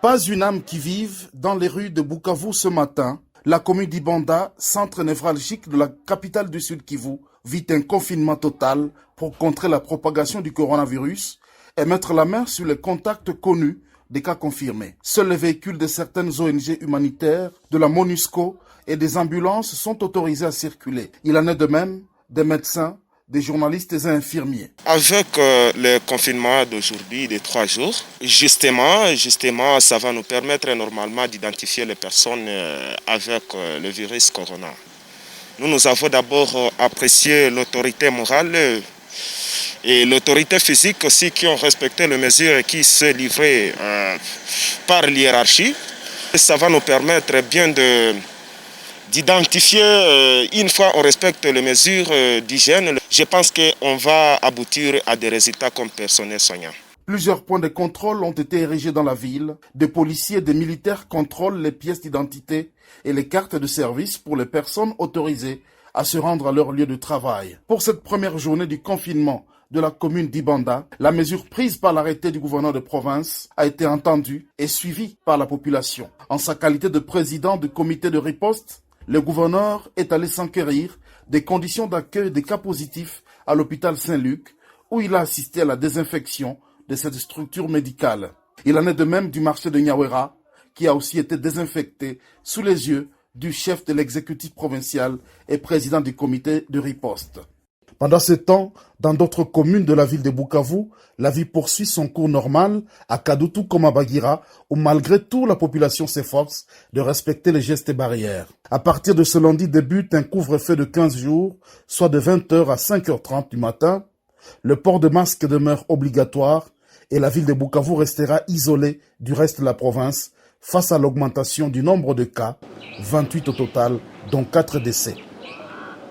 Pas une âme qui vive dans les rues de Bukavu ce matin. La commune d'Ibanda, centre névralgique de la capitale du Sud Kivu, vit un confinement total pour contrer la propagation du coronavirus et mettre la main sur les contacts connus des cas confirmés. Seuls les véhicules de certaines ONG humanitaires, de la MONUSCO et des ambulances sont autorisés à circuler. Il en est de même des médecins, des journalistes et infirmiers. Avec le confinement d'aujourd'hui de 3 jours, justement, ça va nous permettre normalement d'identifier les personnes avec le virus corona. Nous avons d'abord apprécié l'autorité morale et l'autorité physique aussi qui ont respecté les mesures et qui se livraient par l'hiérarchie. Ça va nous permettre bien d'identifier, une fois on respecte les mesures d'hygiène, je pense qu'on va aboutir à des résultats comme personnel soignant. Plusieurs points de contrôle ont été érigés dans la ville. Des policiers et des militaires contrôlent les pièces d'identité et les cartes de service pour les personnes autorisées à se rendre à leur lieu de travail. Pour cette première journée du confinement de la commune d'Ibanda, la mesure prise par l'arrêté du gouverneur de province a été entendue et suivie par la population. En sa qualité de président du comité de riposte, le gouverneur est allé s'enquérir des conditions d'accueil des cas positifs à l'hôpital Saint-Luc, où il a assisté à la désinfection de cette structure médicale. Il en est de même du marché de Nyawera, qui a aussi été désinfecté sous les yeux du chef de l'exécutif provincial et président du comité de riposte. Pendant ce temps, dans d'autres communes de la ville de Bukavu, la vie poursuit son cours normal à Kadutu comme à Bagira, où malgré tout la population s'efforce de respecter les gestes et barrières. À partir de ce lundi débute un couvre-feu de 15 jours, soit de 20h à 5h30 du matin. Le port de masque demeure obligatoire et la ville de Bukavu restera isolée du reste de la province face à l'augmentation du nombre de cas, 28 au total, dont 4 décès.